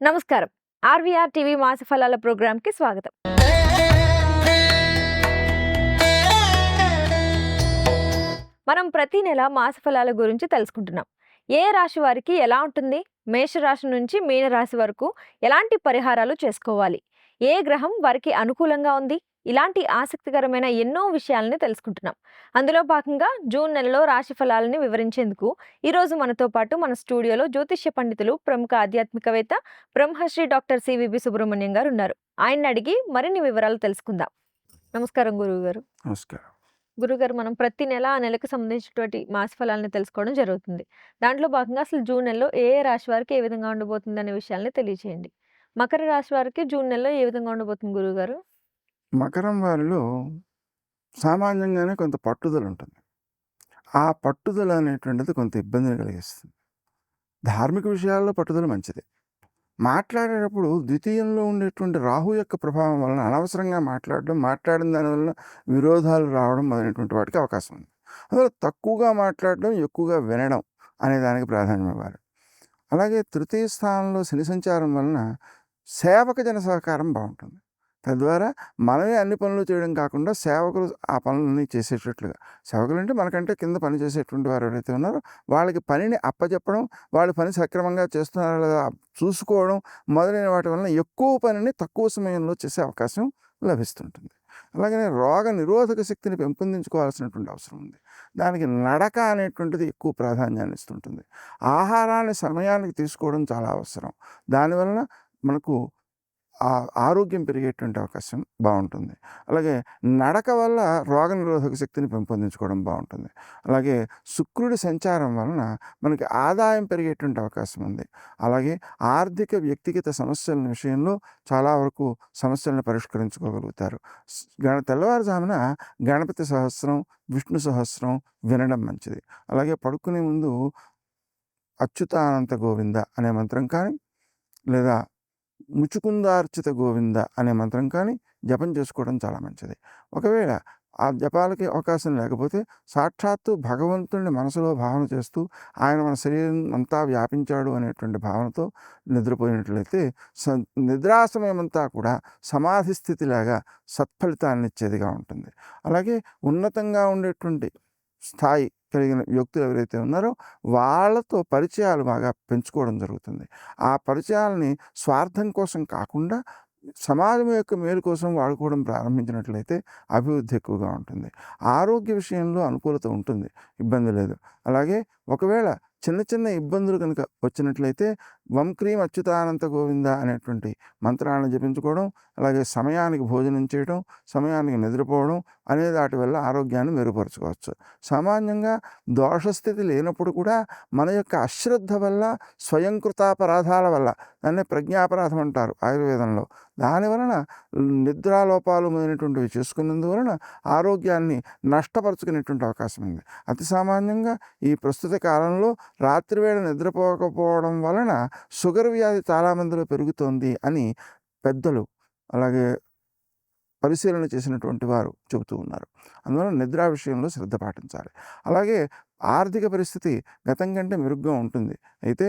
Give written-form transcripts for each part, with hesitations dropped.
నమస్కారం. RVR TV మాస ఫలాల ప్రోగ్రామ్‌కి స్వాగతం. మనం ప్రతి నెల మాస ఫలాల గురించి తెలుసుకుంటున్నాం. ఏ రాశి వారికి ఎలా ఉంటుంది? మేషరాశి నుంచి మీనరాశి వరకు ఎలాంటి పరిహారాలు చేసుకోవాలి? ఏ గ్రహం వారికి అనుకూలంగా ఉంది? ఇలాంటి ఆసక్తికరమైన ఎన్నో విషయాలని తెలుసుకుంటున్నాం. అందులో భాగంగా జూన్ నెలలో రాశి ఫలాలని వివరించేందుకు ఈరోజు మనతో పాటు మన స్టూడియోలో జ్యోతిష్య పండితులు, ప్రముఖ ఆధ్యాత్మికవేత్త, బ్రహ్మశ్రీ డాక్టర్ సివిబి సుబ్రహ్మణ్యం గారు ఉన్నారు. ఆయన్ని అడిగి మరిన్ని వివరాలు తెలుసుకుందాం. నమస్కారం గురువుగారు. నమస్కారం. గురుగారు, మనం ప్రతి నెల ఆ నెలకు సంబంధించినటువంటి మాస ఫలాలను తెలుసుకోవడం జరుగుతుంది. దాంట్లో భాగంగా అసలు జూన్ నెలలో ఏ ఏ రాశి వారికి ఏ విధంగా ఉండబోతుంది అనే విషయాల్ని తెలియచేయండి. మకర రాశి వారికి జూన్ నెలలో ఏ విధంగా ఉండబోతుంది గురువుగారు? మకరం వారిలో సామాన్యంగానే కొంత పట్టుదల ఉంటుంది. ఆ పట్టుదల అనేటువంటిది కొంత ఇబ్బందిని కలిగిస్తుంది. ధార్మిక విషయాల్లో పట్టుదల మంచిదే. మాట్లాడేటప్పుడు ద్వితీయంలో ఉండేటువంటి రాహు యొక్క ప్రభావం వలన అనవసరంగా మాట్లాడిన దానివలన విరోధాలు రావడం మొదలైనటువంటి వాటికి అవకాశం ఉంది. అందువల్ల తక్కువగా మాట్లాడడం, ఎక్కువగా వినడం అనే దానికి ప్రాధాన్యం ఇవ్వాలి. అలాగే తృతీయ స్థానంలో శని సంచారం వలన సేవక జన సహకారం బాగుంటుంది. తద్వారా మనమే అన్ని పనులు చేయడం కాకుండా సేవకులు ఆ పనులన్నీ చేసేటట్లుగా, సేవకులు అంటే మనకంటే కింద పని చేసేటువంటి వారు ఎవరైతే ఉన్నారో వాళ్ళకి పనిని అప్పచెప్పడం, వాళ్ళు పని సక్రమంగా చేస్తున్నారా లేదా చూసుకోవడం మొదలైన వాటి వలన ఎక్కువ పనిని తక్కువ సమయంలో చేసే అవకాశం లభిస్తుంటుంది. అలాగనే రోగ నిరోధక శక్తిని పెంపొందించుకోవాల్సినటువంటి అవసరం ఉంది. దానికి నడక అనేటువంటిది ఎక్కువ ప్రాధాన్యాన్ని ఇస్తుంటుంది. ఆహారాన్ని సమయానికి తీసుకోవడం చాలా అవసరం. దానివలన మనకు ఆరోగ్యం పెరిగేటువంటి అవకాశం బాగుంటుంది. అలాగే నడక వల్ల రోగనిరోధక శక్తిని పెంపొందించుకోవడం బాగుంటుంది. అలాగే శుక్రుడి సంచారం వలన మనకి ఆదాయం పెరిగేటువంటి అవకాశం ఉంది. అలాగే ఆర్థిక వ్యక్తిగత సమస్యల విషయంలో చాలా వరకు సమస్యలను పరిష్కరించుకోగలుగుతారు. తెల్లవారుజామున గణపతి సహస్రం, విష్ణు సహస్రం వినడం మంచిది. అలాగే పడుకునే ముందు అచ్యుతానంత గోవింద అనే మంత్రం కానీ, లేదా ముచుకుందార్చిత గోవింద అనే మంత్రం కానీ జపం చేసుకోవడం చాలా మంచిది. ఒకవేళ ఆ జపాలకి అవకాశం లేకపోతే సాక్షాత్తు భగవంతుడిని మనసులో భావన చేస్తూ ఆయన మన శరీరం అంతా వ్యాపించాడు అనేటువంటి భావనతో నిద్రపోయినట్లయితే నిద్రా సమయం అంతా కూడా సమాధి స్థితిలాగా సత్ఫలితాన్ని ఇచ్చేదిగా ఉంటుంది. అలాగే ఉన్నతంగా ఉండేటువంటి స్థాయి కలిగిన వ్యక్తులు ఎవరైతే ఉన్నారో వాళ్ళతో పరిచయాలు బాగా పెంచుకోవడం జరుగుతుంది. ఆ పరిచయాలని స్వార్థం కోసం కాకుండా సమాజం యొక్క మేలు కోసం వాడుకోవడం ప్రారంభించినట్లయితే అభివృద్ధి ఎక్కువగా ఉంటుంది. ఆరోగ్య విషయంలో అనుకూలత ఉంటుంది, ఇబ్బంది లేదు. అలాగే ఒకవేళ చిన్న చిన్న ఇబ్బందులు కనుక వచ్చినట్లయితే వం క్రీం అచ్యుతానంత గోవింద అనేటువంటి మంత్రాలను జపించుకోవడం, అలాగే సమయానికి భోజనం చేయడం, సమయానికి నిద్రపోవడం అనే వాటి వల్ల ఆరోగ్యాన్ని మెరుగుపరచుకోవచ్చు. సామాన్యంగా దోషస్థితి లేనప్పుడు కూడా మన యొక్క అశ్రద్ధ వల్ల, స్వయంకృతాపరాధాల వల్ల, దాన్నే ప్రజ్ఞాపరాధం అంటారు ఆయుర్వేదంలో, దానివలన నిద్రాలోపాలు మొదలైనటువంటివి చేసుకున్నందువలన ఆరోగ్యాన్ని నష్టపరుచుకునేటువంటి అవకాశం ఉంది. అతి సామాన్యంగా ఈ ప్రస్తుత కాలంలో రాత్రివేళ నిద్రపోకపోవడం వలన షుగర్ వ్యాధి చాలామందిలో పెరుగుతోంది అని పెద్దలు, అలాగే పరిశీలన చేసినటువంటి వారు చెబుతూ ఉన్నారు. అందువల్ల నిద్రా విషయంలో శ్రద్ధ పాటించాలి. అలాగే ఆర్థిక పరిస్థితి గతం కంటే మెరుగ్గా ఉంటుంది. అయితే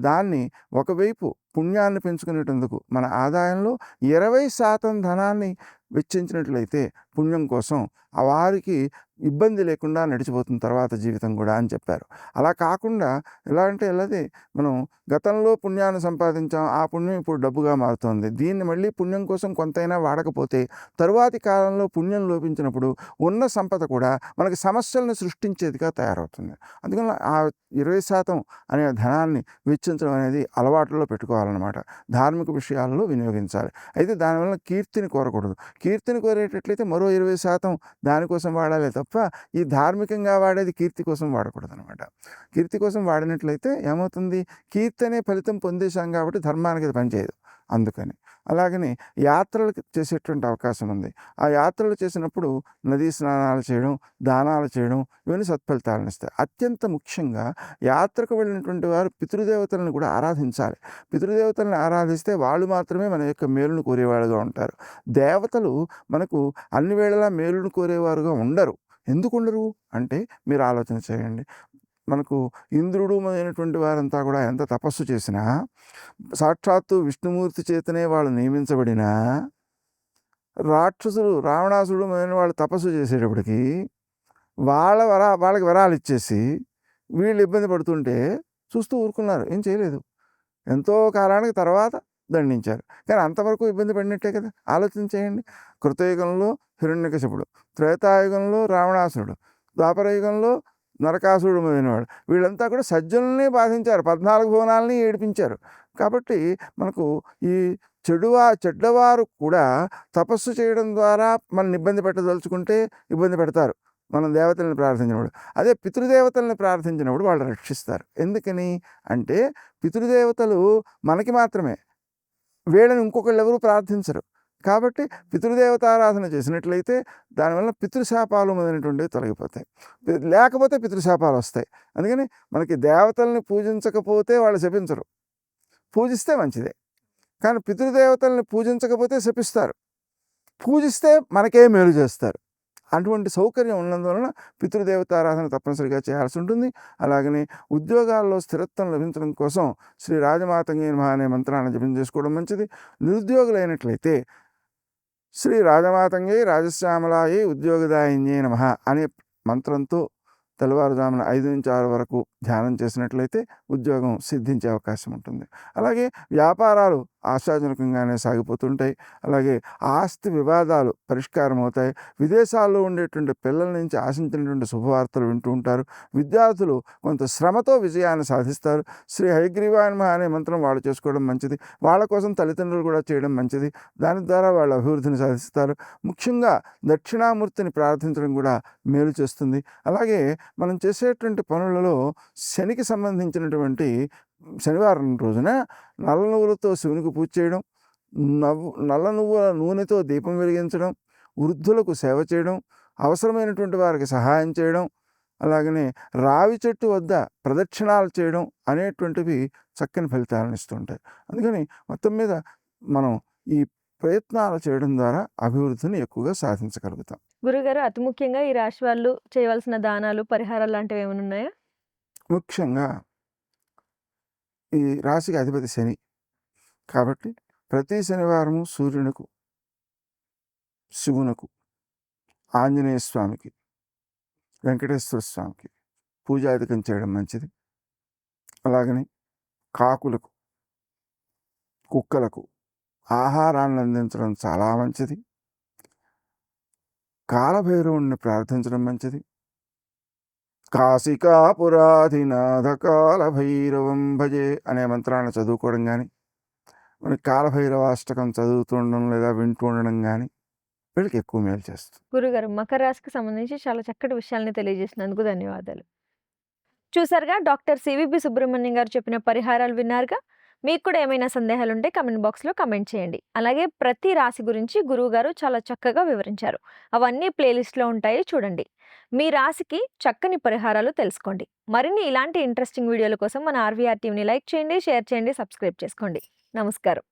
దాన్ని ఒకవైపు పుణ్యాన్ని పెంచుకునేటందుకు మన ఆదాయంలో 20% ధనాన్ని వెచ్చించినట్లయితే పుణ్యం కోసం వారికి ఇబ్బంది లేకుండా నడిచిపోతుంది తర్వాత జీవితం కూడా అని చెప్పారు. అలా కాకుండా ఎలా అంటే ఎలాది మనం గతంలో పుణ్యాన్ని సంపాదించాం, ఆ పుణ్యం ఇప్పుడు డబ్బుగా మారుతోంది. దీన్ని మళ్ళీ పుణ్యం కోసం కొంతైనా వాడకపోతే తరువాతి కాలంలో పుణ్యం లోపించినప్పుడు ఉన్న సంపద కూడా మనకి సమస్యలను సృష్టించేదిగా తయారవుతుంది. అందుకని ఆ 20% అనే ధనాన్ని వెచ్చించడం అనేది అలవాటులో పెట్టుకోవాలన్నమాట. ధార్మిక విషయాల్లో వినియోగించాలి. అయితే దానివల్ల కీర్తిని కోరకూడదు. కీర్తిని కోరేటట్లయితే మరో 20% దానికోసం వాడాలి తప్ప ఈ ధార్మికంగా వాడేది కీర్తి కోసం వాడకూడదు అనమాట. కీర్తి కోసం వాడినట్లయితే ఏమవుతుంది, కీర్తి అనే ఫలితం పొందేశాం కాబట్టి ధర్మానికి అది పనిచేయదు. అందుకని అలాగని యాత్రలు చేసేటువంటి అవకాశం ఉంది. ఆ యాత్రలు చేసినప్పుడు నదీ స్నానాలు చేయడం, దానాలు చేయడం ఇవన్నీ సత్ఫలితాలను ఇస్తాయి. అత్యంత ముఖ్యంగా యాత్రకు వెళ్ళినటువంటి వారు పితృదేవతలను కూడా ఆరాధించాలి. పితృదేవతలను ఆరాధిస్తే వాళ్ళు మాత్రమే మన యొక్క మేలును కోరేవాళ్ళుగా ఉంటారు. దేవతలు మనకు అన్ని వేళలా మేలును కోరేవారుగా ఉండరు. ఎందుకు ఉండరు అంటే మీరు ఆలోచన చేయండి. మనకు ఇంద్రుడు మొదలైనటువంటి వారంతా కూడా ఎంత తపస్సు చేసినా, సాక్షాత్తు విష్ణుమూర్తి చేతనే వాళ్ళు నియమించబడినా, రాక్షసులు రావణాసురుడు మొదలైన వాళ్ళు తపస్సు చేసేటప్పటికి వాళ్ళకి వరాలు ఇచ్చేసి వీళ్ళు ఇబ్బంది పడుతుంటే చూస్తూ ఊరుకున్నారు, ఏం చేయలేదు. ఎంతో కాలానికి తర్వాత దండించారు. కానీ అంతవరకు ఇబ్బంది పడినట్టే కదా. ఆలోచించేయండి. కృతయుగంలో హిరణ్యకశిపుడు, త్రేతాయుగంలో రావణాసురుడు, ద్వాపరయుగంలో నరకాసురుడు మొదలైనవాడు, వీళ్ళంతా కూడా సజ్జనుల్ని బాధించారు, 14 భువనాలని ఏడిపించారు. కాబట్టి మనకు ఈ చెడ్డవారు కూడా తపస్సు చేయడం ద్వారా మనల్ని ఇబ్బంది పెట్టదలుచుకుంటే ఇబ్బంది పెడతారు, మనం దేవతల్ని ప్రార్థించినప్పుడు. అదే పితృదేవతల్ని ప్రార్థించినప్పుడు వాళ్ళు రక్షిస్తారు. ఎందుకని అంటే పితృదేవతలు మనకి మాత్రమే, వీళ్ళని ఇంకొకళ్ళు ఎవరు ప్రార్థించరు. కాబట్టి పితృదేవతారాధన చేసినట్లయితే దానివల్ల పితృశాపాలు మొదలైనటువంటివి తొలగిపోతాయి, లేకపోతే పితృశాపాలు వస్తాయి. అందుకని మనకి దేవతల్ని పూజించకపోతే వాళ్ళు శపించరు, పూజిస్తే మంచిదే. కానీ పితృదేవతల్ని పూజించకపోతే శపిస్తారు, పూజిస్తే మనకే మేలు చేస్తారు. అటువంటి సౌకర్యం ఉన్నందువలన పితృదేవతారాధన తప్పనిసరిగా చేయాల్సి ఉంటుంది. అలాగనే ఉద్యోగాల్లో స్థిరత్వం లభించడం కోసం శ్రీ రాజమాతంగే నమః అనే మంత్రాన్ని జపం చేసుకోవడం మంచిది. నిరుద్యోగులైనట్లయితే శ్రీ రాజమాతంగే రాజశ్యామలాయే ఉద్యోగదాయిన్యే నమః అనే మంత్రంతో తెల్లవారుజామున 5 నుంచి 6 వరకు ధ్యానం చేసినట్లయితే ఉద్యోగం సిద్ధించే అవకాశం ఉంటుంది. అలాగే వ్యాపారాలు ఆశాజనకంగానే సాగిపోతుంటాయి. అలాగే ఆస్తి వివాదాలు పరిష్కారం అవుతాయి. విదేశాల్లో ఉండేటువంటి పిల్లల నుంచి ఆశించినటువంటి శుభవార్తలు వింటూ ఉంటారు. విద్యార్థులు కొంత శ్రమతో విజయాన్ని సాధిస్తారు. శ్రీ హయగ్రీవాయ నమః అనే మంత్రం వాళ్ళు చేసుకోవడం మంచిది. వాళ్ళ కోసం తల్లిదండ్రులు కూడా చేయడం మంచిది. దాని ద్వారా వాళ్ళ అభివృద్ధిని సాధిస్తారు. ముఖ్యంగా దక్షిణామూర్తిని ప్రార్థించడం కూడా మేలు చేస్తుంది. అలాగే మనం చేసేటువంటి పనులలో శనికి సంబంధించినటువంటి శనివారం రోజున నల్ల నువ్వులతో శివునికి పూజ చేయడం, నల్ల నువ్వుల నూనెతో దీపం వెలిగించడం, వృద్ధులకు సేవ చేయడం, అవసరమైనటువంటి వారికి సహాయం చేయడం, అలాగనే రావి చెట్టు వద్ద ప్రదక్షిణాలు చేయడం అనేటువంటివి చక్కని ఫలితాలను ఇస్తుంటాయి. అందుకని మొత్తం మీద మనం ఈ ప్రయత్నాలు చేయడం ద్వారా అభివృద్ధిని ఎక్కువగా సాధించగలుగుతాం. గురుగారు, అతి ముఖ్యంగా ఈ రాశి వాళ్ళు చేయవలసిన దానాలు, పరిహారాలు లాంటివి ఏమైనా ఉన్నాయా? ముఖ్యంగా ఈ రాశికి అధిపతి శని కాబట్టి ప్రతి శనివారము సూర్యునికి, శివునకు, ఆంజనేయ స్వామికి, వెంకటేశ్వర స్వామికి పూజాధికం చేయడం మంచిది. అలాగని కాకులకు, కుక్కలకు ఆహారాన్ని అందించడం చాలా మంచిది. కాలభైరవుణ్ణి ప్రార్థించడం మంచిది. కాశికాపురాధినాథ కాలభైరవం భజే అనే మంత్రాన్ని చదువుకోవడం కానీ, మనకి కాలభైరవాష్టకం చదువుతుండడం లేదా వింటూ ఉండడం కానీ వీళ్ళకి ఎక్కువ మేలు చేస్తుంది. గురుగారు, మకర రాశికి సంబంధించి చాలా చక్కటి విషయాల్ని తెలియజేసినందుకు ధన్యవాదాలు. చూసారుగా, డాక్టర్ సివిబి సుబ్రహ్మణ్యం గారు చెప్పిన పరిహారాలు విన్నారుగా. మీకు కూడా ఏమైనా సందేహాలు ఉంటే కమెంట్ బాక్స్లో కమెంట్ చేయండి. అలాగే ప్రతి రాశి గురించి గురువు గారు చాలా చక్కగా వివరించారు. అవన్నీ ప్లేలిస్ట్లో ఉంటాయి, చూడండి. మీ రాశికి చక్కని పరిహారాలు తెలుసుకోండి. మరిన్ని ఇలాంటి ఇంట్రెస్టింగ్ వీడియోల కోసం మన ఆర్వీఆర్ టీవీని లైక్ చేయండి, షేర్ చేయండి, సబ్స్క్రైబ్ చేసుకోండి. నమస్కారం.